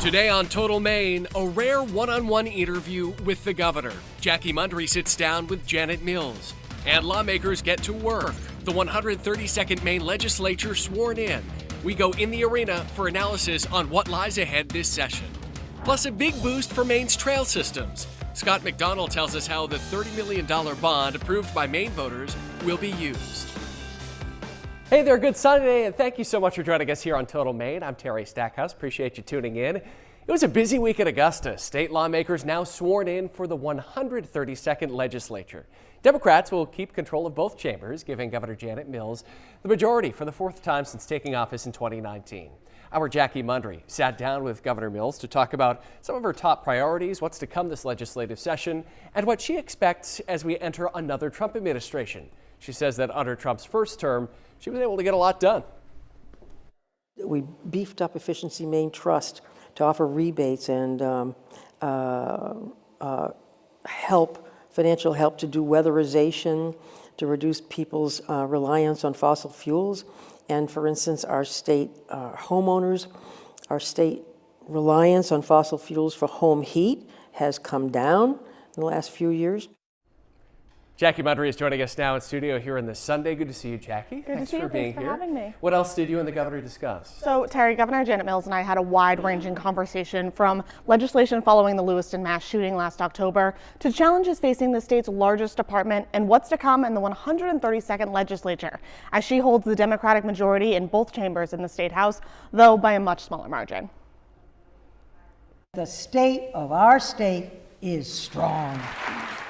Today on Total Maine, a rare one-on-one interview with the governor. Jackie Mundry sits down with Janet Mills. And lawmakers get to work. The 132nd Maine legislature sworn in. We go in the arena for analysis on what lies ahead this session. Plus a big boost for Maine's trail systems. Scott McDonald tells us how the $30 million bond approved by Maine voters will be used. Hey there, good Sunday, and thank you so much for joining us here on Total Maine. I'm Terry Stackhouse. Appreciate you tuning in. It was a busy week at Augusta. State lawmakers now sworn in for the 132nd legislature. Democrats will keep control of both chambers, giving Governor Janet Mills the majority for the fourth time since taking office in 2019. Our Jackie Mundry sat down with Governor Mills to talk about some of her top priorities, what's to come this legislative session, and what she expects as we enter another Trump administration. She says that under Trump's first term, she was able to get a lot done. We beefed up Efficiency Maine Trust to offer rebates and financial help to do weatherization, to reduce people's reliance on fossil fuels. And for instance, our state homeowners, our state reliance on fossil fuels for home heat has come down in the last few years. Jackie Mundry is joining us now in studio here in the Sunday. Good to see you, Jackie. Thanks for being here. Having me. What else did you and the governor discuss? So, Terry, Governor Janet Mills and I had a wide-ranging conversation from legislation following the Lewiston mass shooting last October to challenges facing the state's largest department and what's to come in the 132nd legislature, as she holds the Democratic majority in both chambers in the state house, though by a much smaller margin. The state of our state is strong.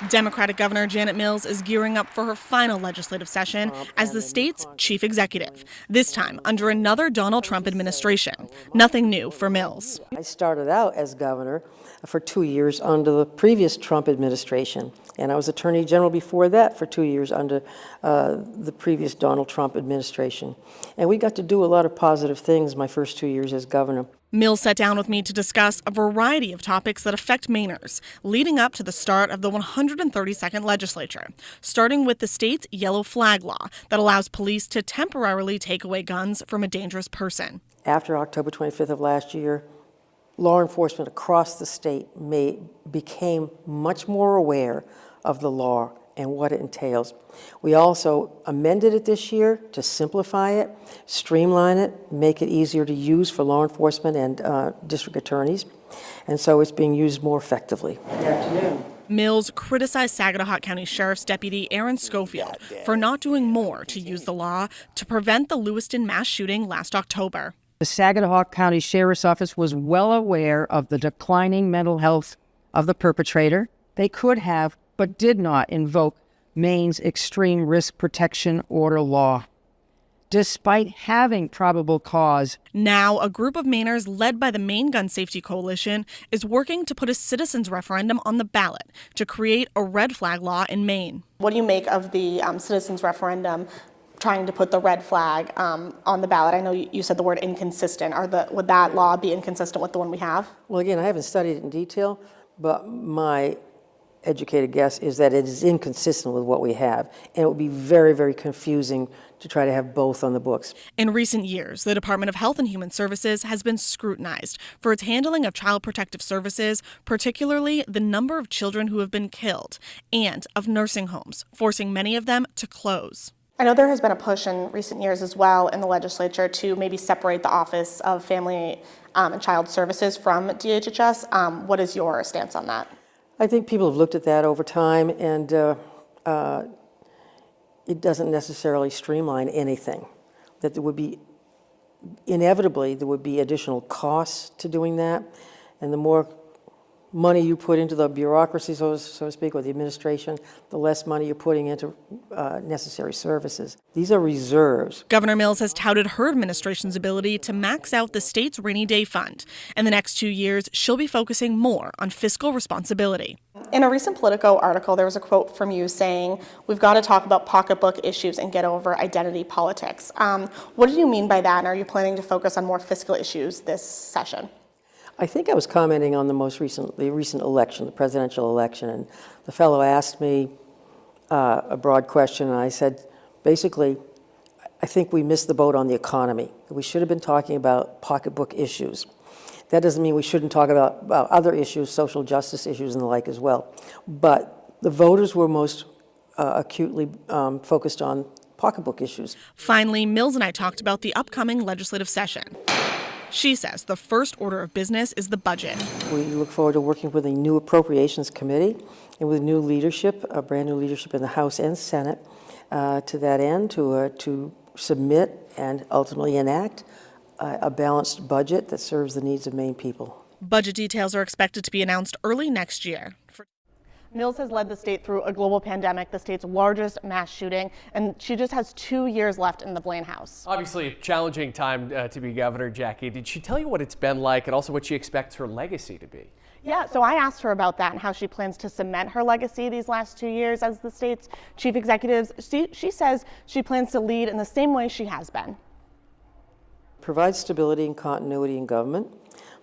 Democratic Governor Janet Mills is gearing up for her final legislative session as the state's chief executive, this time under another Donald Trump administration. Nothing new for Mills. I started out as governor for 2 years under the previous Trump administration, and I was Attorney General before that for 2 years under the previous Donald Trump administration. And we got to do a lot of positive things my first 2 years as governor. Mills sat down with me to discuss a variety of topics that affect Mainers, leading up to the start of the 132nd legislature, starting with the state's yellow flag law that allows police to temporarily take away guns from a dangerous person. After October 25th of last year, law enforcement across the state became much more aware of the law and what it entails. We also amended it this year to simplify it, streamline it, make it easier to use for law enforcement and district attorneys. And so it's being used more effectively. Good afternoon. Mills criticized Saginaw County Sheriff's Deputy Aaron Schofield for not doing more to use the law to prevent the Lewiston mass shooting last October. The Saginaw County Sheriff's Office was well aware of the declining mental health of the perpetrator. They could have, but did not invoke Maine's extreme risk protection order law, despite having probable cause. Now, a group of Mainers led by the Maine Gun Safety Coalition is working to put a citizens' referendum on the ballot to create a red flag law in Maine. What do you make of the citizens' referendum trying to put the red flag on the ballot? I know you said the word inconsistent. Would that law be inconsistent with the one we have? Well, again, I haven't studied it in detail, but my educated guess is that it is inconsistent with what we have, and it would be very, very confusing to try to have both on the books. In recent years, the Department of Health and Human Services has been scrutinized for its handling of child protective services, particularly the number of children who have been killed, and of nursing homes, forcing many of them to close. I know there has been a push in recent years as well in the legislature to maybe separate the Office of Family and Child Services from DHHS. What is your stance on that? I think people have looked at that over time, and it doesn't necessarily streamline anything. That there would be, inevitably, there would be additional costs to doing that, and the more money you put into the bureaucracy, so to speak, or the administration, the less money you're putting into necessary services. These are reserves. Governor Mills has touted her administration's ability to max out the state's rainy day fund. In the next 2 years, she'll be focusing more on fiscal responsibility. In a recent Politico article, there was a quote from you saying, "We've got to talk about pocketbook issues and get over identity politics." What did you mean by that, and are you planning to focus on more fiscal issues this session? I think I was commenting on the recent election, the presidential election, and the fellow asked me a broad question, and I said, basically, I think we missed the boat on the economy. We should have been talking about pocketbook issues. That doesn't mean we shouldn't talk about other issues, social justice issues and the like as well. But the voters were most acutely focused on pocketbook issues. Finally, Mills and I talked about the upcoming legislative session. She says the first order of business is the budget. We look forward to working with a new appropriations committee and with new leadership, a brand new leadership in the House and Senate, to that end, to submit and ultimately enact a balanced budget that serves the needs of Maine people. Budget details are expected to be announced early next year. Mills has led the state through a global pandemic, the state's largest mass shooting, and she just has 2 years left in the Blaine House. Obviously, a challenging time to be governor, Jackie. Did she tell you what it's been like and also what she expects her legacy to be? Yeah, so I asked her about that and how she plans to cement her legacy these last 2 years as the state's chief executive. She says she plans to lead in the same way she has been. Provide stability and continuity in government,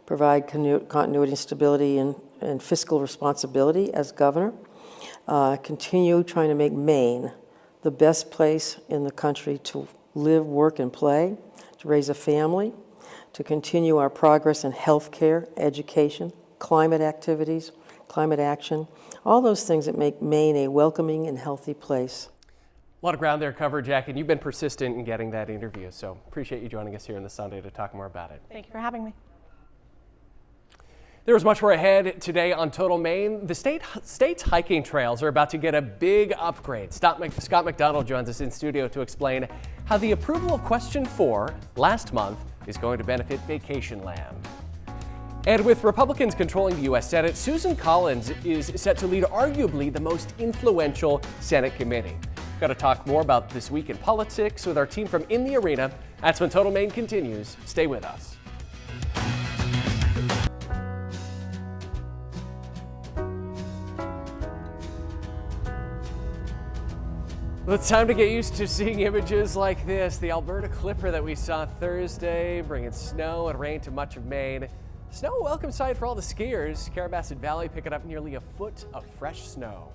provide continuity and stability and fiscal responsibility as governor, continue trying to make Maine the best place in the country to live, work, and play, to raise a family, to continue our progress in healthcare, education, climate activities, climate action, all those things that make Maine a welcoming and healthy place. A lot of ground there covered, Jackie, and you've been persistent in getting that interview, so appreciate you joining us here on this Sunday to talk more about it. Thank you for having me. There is much more ahead today on Total Maine. The state's hiking trails are about to get a big upgrade. Scott McDonald joins us in studio to explain how the approval of Question 4 last month is going to benefit vacation land. And with Republicans controlling the U.S. Senate, Susan Collins is set to lead arguably the most influential Senate committee. Got to talk more about this week in politics with our team from In the Arena. That's when Total Maine continues. Stay with us. Well, it's time to get used to seeing images like this. The Alberta Clipper that we saw Thursday, bringing snow and rain to much of Maine. Snow, a welcome sight for all the skiers. Carrabassett Valley picking up nearly a foot of fresh snow.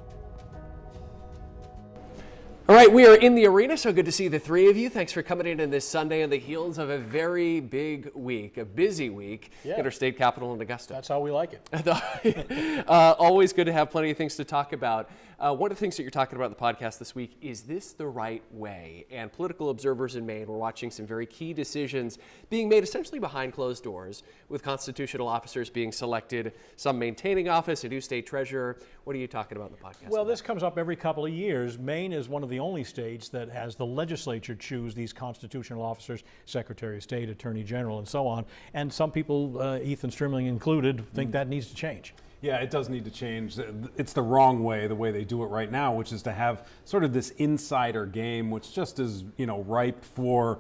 All right, we are in the arena, so good to see the three of you. Thanks for coming in this Sunday on the heels of a very big week, a busy week in our state capital in Augusta. That's how we like it. Always good to have plenty of things to talk about. One of the things that you're talking about in the podcast this week, is this the right way? And political observers in Maine were watching some very key decisions being made essentially behind closed doors, with constitutional officers being selected, some maintaining office, a new state treasurer. What are you talking about in the podcast? Well, this comes up every couple of years. Maine is one of the only states that has the legislature choose these constitutional officers, Secretary of State, Attorney General, and so on. And some people, Ethan Strimling included, think that needs to change. Yeah, it does need to change. It's the wrong way, the way they do it right now, which is to have sort of this insider game, which just is, ripe for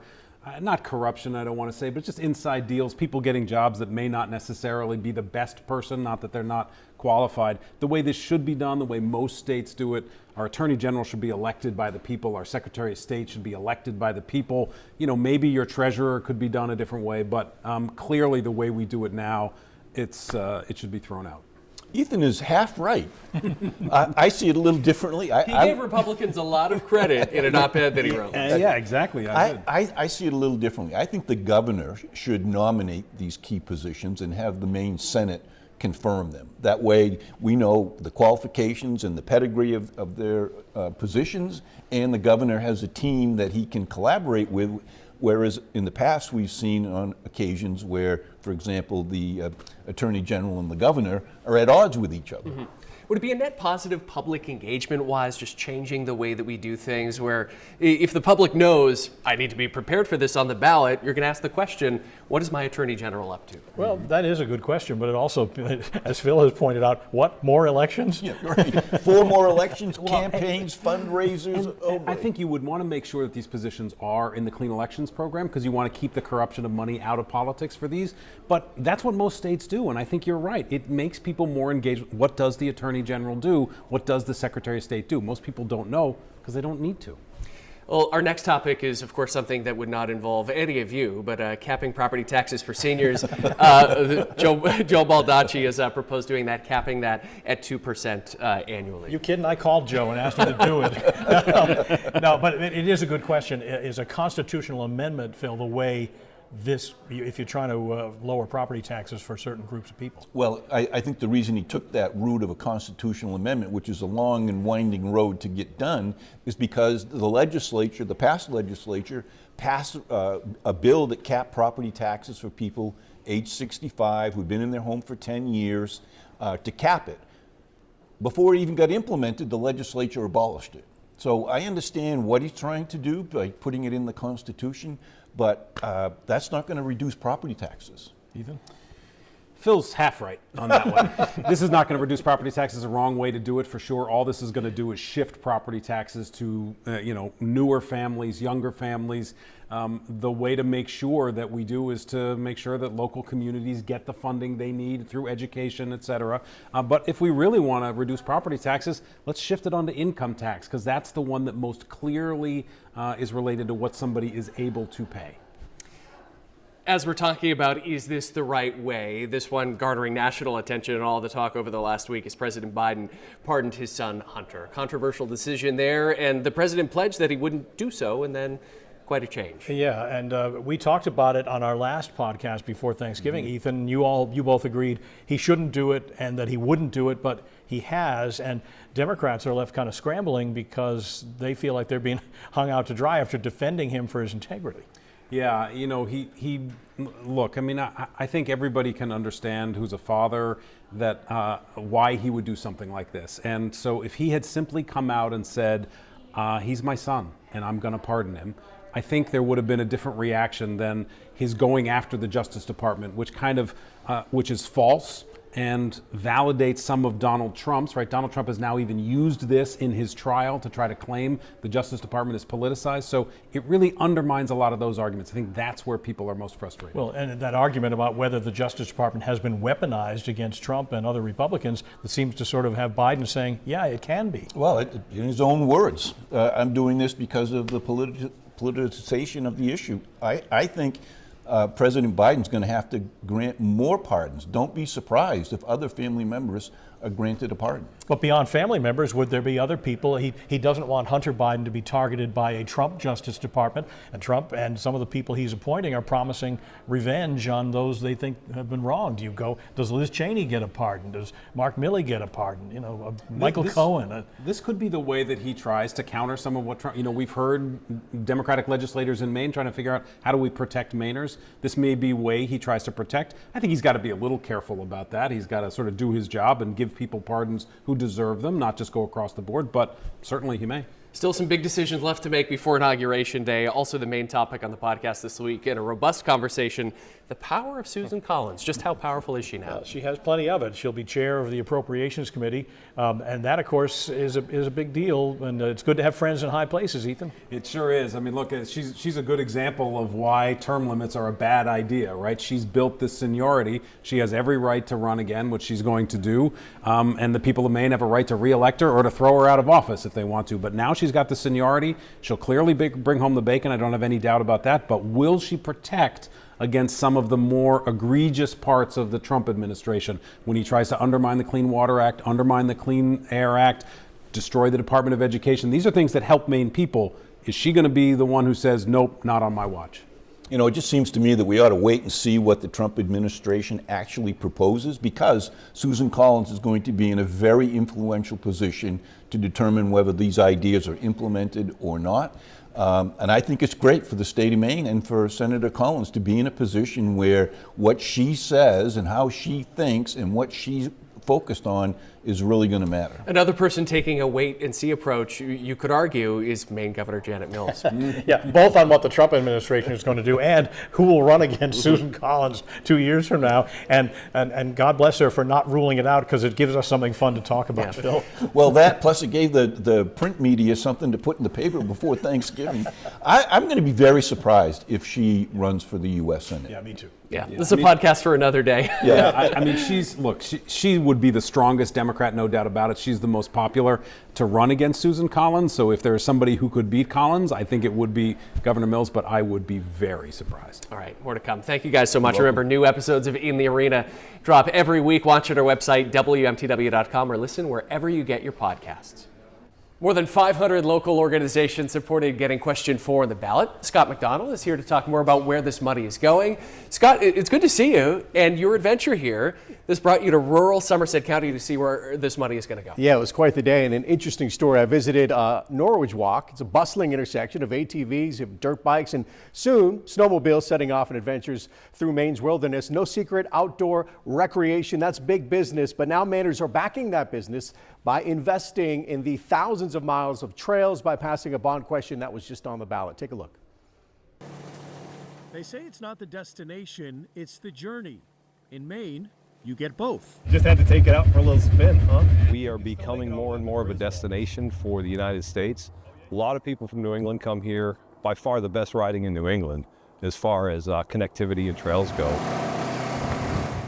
not corruption, I don't want to say, but just inside deals, people getting jobs that may not necessarily be the best person, not that they're not qualified. The way this should be done, the way most states do it, our Attorney General should be elected by the people, our Secretary of State should be elected by the people. Maybe your treasurer could be done a different way, but clearly the way we do it now, it should be thrown out. Ethan is half right. I see it a little differently. He gave Republicans a lot of credit in an op-ed that he wrote. Yeah, exactly. I see it a little differently. I think the governor should nominate these key positions and have the Maine Senate confirm them. That way we know the qualifications and the pedigree of their positions, and the governor has a team that he can collaborate with. Whereas in the past, we've seen on occasions where, for example, the Attorney General and the governor are at odds with each other. Mm-hmm. Would it be a net positive public engagement-wise, just changing the way that we do things, where if the public knows, I need to be prepared for this on the ballot, you're going to ask the question, what is my Attorney General up to? Well, that is a good question, but it also, as Phil has pointed out, what, more elections? Yeah, right. 4 more elections, campaigns, fundraisers. I think you would want to make sure that these positions are in the Clean Elections Program, because you want to keep the corruption of money out of politics for these. But that's what most states do, and I think you're right. It makes people more engaged. What does the Attorney General do? What does the Secretary of State do? Most people don't know because they don't need to. Well, our next topic is, of course, something that would not involve any of you, but capping property taxes for seniors. Joe Baldacci has proposed doing that, capping that at 2% annually. You kidding? I called Joe and asked him to do it. No, but it is a good question. Is a constitutional amendment, Phil, the way this, if you're trying to lower property taxes for certain groups of people? Well, I think the reason he took that route of a constitutional amendment, which is a long and winding road to get done, is because the legislature, the past legislature, passed a bill that capped property taxes for people age 65 who've been in their home for 10 years to cap it. Before it even got implemented, the legislature abolished it. So I understand what he's trying to do by putting it in the Constitution, but that's not going to reduce property taxes. Ethan? Phil's half right on that one. This is not going to reduce property taxes. The wrong way to do it for sure. All this is going to do is shift property taxes to newer families, younger families. The way to make sure that we do is to make sure that local communities get the funding they need through education, et cetera. But if we really want to reduce property taxes, let's shift it onto income tax, because that's the one that most clearly is related to what somebody is able to pay. As we're talking about, is this the right way? This one garnering national attention and all the talk over the last week as President Biden pardoned his son, Hunter. Controversial decision there, and the president pledged that he wouldn't do so, and then quite a change. Yeah, and we talked about it on our last podcast before Thanksgiving, Ethan. You both agreed he shouldn't do it and that he wouldn't do it, but he has, and Democrats are left kind of scrambling because they feel like they're being hung out to dry after defending him for his integrity. Yeah, look, I mean, I think everybody can understand who's a father that why he would do something like this. And so if he had simply come out and said, he's my son and I'm going to pardon him, I think there would have been a different reaction than his going after the Justice Department, which is false and validates some of Donald Trump's, right? Donald Trump has now even used this in his trial to try to claim the Justice Department is politicized. So it really undermines a lot of those arguments. I think that's where people are most frustrated. Well, and that argument about whether the Justice Department has been weaponized against Trump and other Republicans, that seems to sort of have Biden saying, yeah, it can be. Well, in his own words, I'm doing this because of the politicization of the issue. I think President Biden's going to have to grant more pardons. Don't be surprised if other family members are granted a pardon. But beyond family members, would there be other people? He doesn't want Hunter Biden to be targeted by a Trump Justice Department, and Trump and some of the people he's appointing are promising revenge on those they think have been wronged. Does Liz Cheney get a pardon? Does Mark Milley get a pardon? Michael Cohen. This could be the way that he tries to counter some of what Trump, we've heard Democratic legislators in Maine trying to figure out how do we protect Mainers. This may be a way he tries to protect. I think he's got to be a little careful about that. He's got to sort of do his job and give people pardons who deserve them, not just go across the board, but certainly he may. Still some big decisions left to make before Inauguration Day. Also the main topic on the podcast this week in a robust conversation, the power of Susan Collins. Just how powerful is she now? She has plenty of it. She'll be chair of the Appropriations Committee, and that, of course, is a big deal, and it's good to have friends in high places, Ethan. It sure is. I mean, look, she's a good example of why term limits are a bad idea, right? She's built this seniority. She has every right to run again, which she's going to do, and the people of Maine have a right to re-elect her or to throw her out of office if they want to. But now she's got the seniority. She'll clearly bring home the bacon. I don't have any doubt about that. But will she protect against some of the more egregious parts of the Trump administration when he tries to undermine the Clean Water Act, undermine the Clean Air Act, destroy the Department of Education? These are things that help Maine people. Is she going to be the one who says, nope, not on my watch? It just seems to me that we ought to wait and see what the Trump administration actually proposes, because Susan Collins is going to be in a very influential position to determine whether these ideas are implemented or not. And I think it's great for the state of Maine and for Senator Collins to be in a position where what she says and how she thinks and what she's focused on is really going to matter. Another person taking a wait-and-see approach, you could argue, is Maine Governor Janet Mills. Yeah, both on what the Trump administration is going to do and who will run against Susan Collins 2 years from now. And God bless her for not ruling it out, because it gives us something fun to talk about, Phil. Well, that plus it gave the print media something to put in the paper before Thanksgiving. I'm going to be very surprised if she runs for the U.S. Senate. Yeah, me too. Yeah, this is a podcast for another day. Yeah, I mean, she would be the strongest Democrat, no doubt about it. She's the most popular to run against Susan Collins. So if there's somebody who could beat Collins, I think it would be Governor Mills, but I would be very surprised. All right, more to come. Thank you guys so much. Remember, new episodes of In the Arena drop every week. Watch at our website, WMTW.com, or listen wherever you get your podcasts. More than 500 local organizations supported getting question 4 on the ballot. Scott McDonald is here to talk more about where this money is going. Scott, it's good to see you and your adventure here. This brought you to rural Somerset County to see where this money is going to go. Yeah, it was quite the day and an interesting story. I visited Norwich Walk. It's a bustling intersection of ATVs, of dirt bikes, and soon snowmobiles setting off on adventures through Maine's wilderness. No secret, outdoor recreation, that's big business, but now Mainers are backing that business by investing in the thousands of miles of trails by passing a bond question that was just on the ballot. Take a look. They say it's not the destination, it's the journey. In Maine, you get both. Just had to take it out for a little spin, huh? We are becoming more and more of a destination for the United States. A lot of people from New England come here. By far the best riding in New England as far as connectivity and trails go.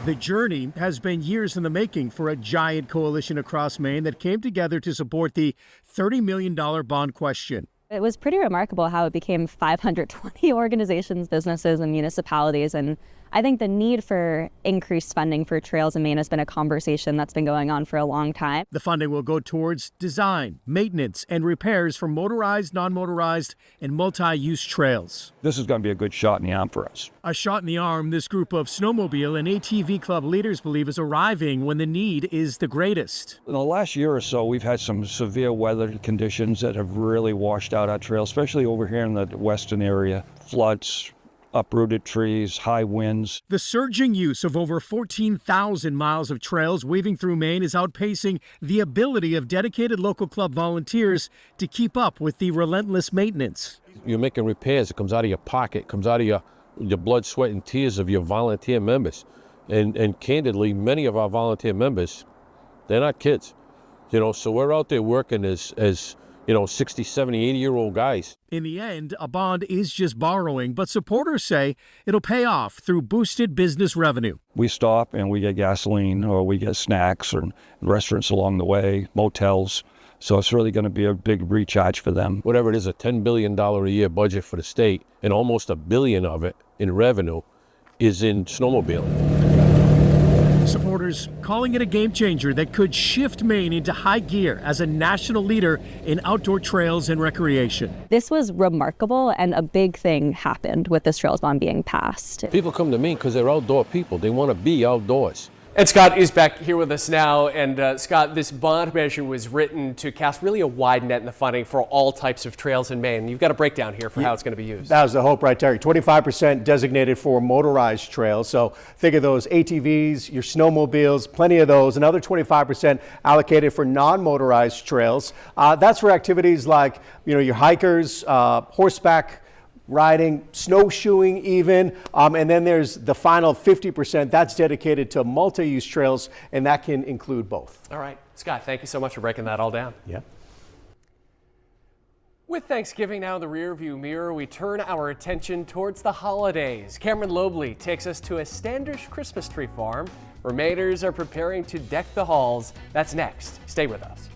The journey has been years in the making for a giant coalition across Maine that came together to support the $30 million bond question. It was pretty remarkable how it became 520 organizations, businesses, and municipalities. And I think the need for increased funding for trails in Maine has been a conversation that's been going on for a long time. The funding will go towards design, maintenance, and repairs for motorized, non-motorized, and multi-use trails. This is going to be a good shot in the arm for us. A shot in the arm this group of snowmobile and ATV club leaders believe is arriving when the need is the greatest. In the last year or so, we've had some severe weather conditions that have really washed out our trails, especially over here in the western area. Floods, uprooted trees, high winds. The surging use of over 14,000 miles of trails weaving through Maine is outpacing the ability of dedicated local club volunteers to keep up with the relentless maintenance. You're making repairs. It comes out of your pocket, it comes out of your blood, sweat, and tears of your volunteer members. And candidly, many of our volunteer members, they're not kids. You know, so we're out there working as 60, 70, 80-year-old guys. In the end, a bond is just borrowing, but supporters say it'll pay off through boosted business revenue. We stop and we get gasoline or we get snacks or restaurants along the way, motels. So it's really going to be a big recharge for them. Whatever it is, a $10 billion a year budget for the state, and almost $1 billion of it in revenue is in snowmobiling. Supporters calling it a game changer that could shift Maine into high gear as a national leader in outdoor trails and recreation. This was remarkable, and a big thing happened with this trails bond being passed. People come to Maine because they're outdoor people. They want to be outdoors. And Scott is back here with us now. And Scott, this bond measure was written to cast really a wide net in the funding for all types of trails in Maine. You've got a breakdown here for how it's going to be used. That was the hope, right, Terry? 25% designated for motorized trails. So think of those ATVs, your snowmobiles, plenty of those. Another 25% allocated for non-motorized trails. That's for activities like, your hikers, horseback riding, snowshoeing even, and then there's the final 50% that's dedicated to multi-use trails, and that can include both. All right, Scott, thank you so much for breaking that all down. Yeah. With Thanksgiving now in the rearview mirror, we turn our attention towards the holidays. Cameron Lobley takes us to a Standish Christmas tree farm where Mainers are preparing to deck the halls. That's next. Stay with us.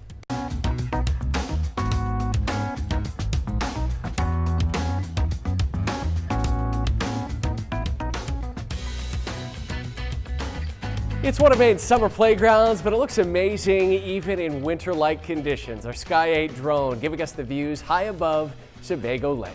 It's one of Maine's summer playgrounds, but it looks amazing even in winter-like conditions. Our Sky 8 drone giving us the views high above Sebago Lake.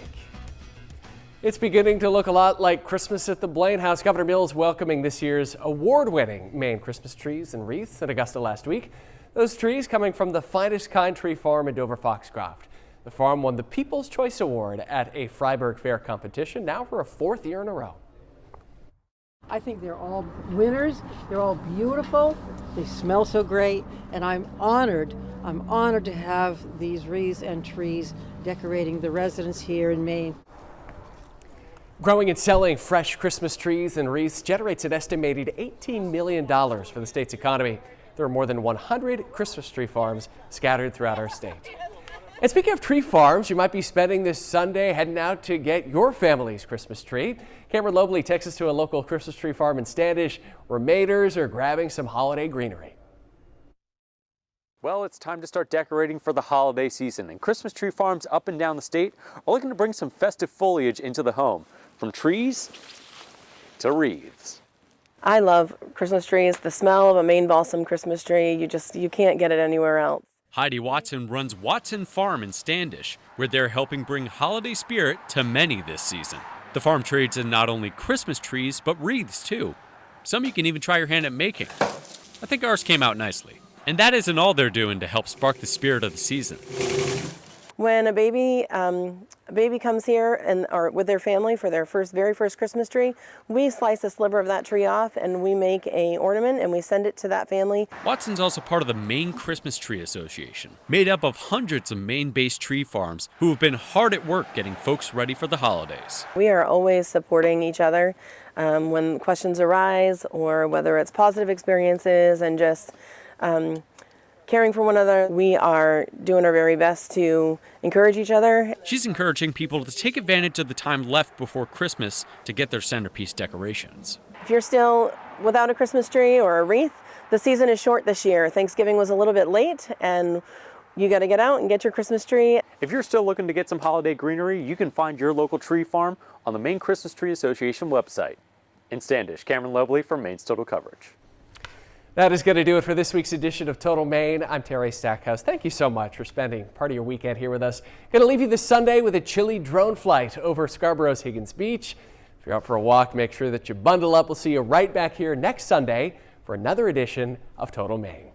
It's beginning to look a lot like Christmas at the Blaine House. Governor Mills welcoming this year's award-winning Maine Christmas trees and wreaths at Augusta last week. Those trees coming from the Finest Kind Tree Farm in Dover-Foxcroft. The farm won the People's Choice Award at a Freiburg Fair competition, now for a 4th year in a row. I think they're all winners. They're all beautiful. They smell so great, and I'm honored to have these wreaths and trees decorating the residents here in Maine. Growing and selling fresh Christmas trees and wreaths generates an estimated $18 million for the state's economy. There are more than 100 Christmas tree farms scattered throughout our state. And speaking of tree farms, you might be spending this Sunday heading out to get your family's Christmas tree. Cameron Lobley takes us to a local Christmas tree farm in Standish where Mainers are grabbing some holiday greenery. Well, it's time to start decorating for the holiday season, and Christmas tree farms up and down the state are looking to bring some festive foliage into the home, from trees to wreaths. I love Christmas trees. The smell of a Maine balsam Christmas tree, you can't get it anywhere else. Heidi Watson runs Watson Farm in Standish, where they're helping bring holiday spirit to many this season. The farm trades in not only Christmas trees, but wreaths too. Some you can even try your hand at making. I think ours came out nicely. And that isn't all they're doing to help spark the spirit of the season. When a baby comes here or with their family for their very first Christmas tree, we slice a sliver of that tree off and we make an ornament and we send it to that family. Watson's also part of the Maine Christmas Tree Association, made up of hundreds of Maine-based tree farms who have been hard at work getting folks ready for the holidays. We are always supporting each other when questions arise, or whether it's positive experiences and just caring for one another. We are doing our very best to encourage each other. She's encouraging people to take advantage of the time left before Christmas to get their centerpiece decorations. If you're still without a Christmas tree or a wreath, the season is short this year. Thanksgiving was a little bit late, and you got to get out and get your Christmas tree. If you're still looking to get some holiday greenery, you can find your local tree farm on the Maine Christmas Tree Association website. In Standish, Cameron Lobley from Maine's Total Coverage. That is going to do it for this week's edition of Total Maine. I'm Terry Stackhouse. Thank you so much for spending part of your weekend here with us. Going to leave you this Sunday with a chilly drone flight over Scarborough's Higgins Beach. If you're out for a walk, make sure that you bundle up. We'll see you right back here next Sunday for another edition of Total Maine.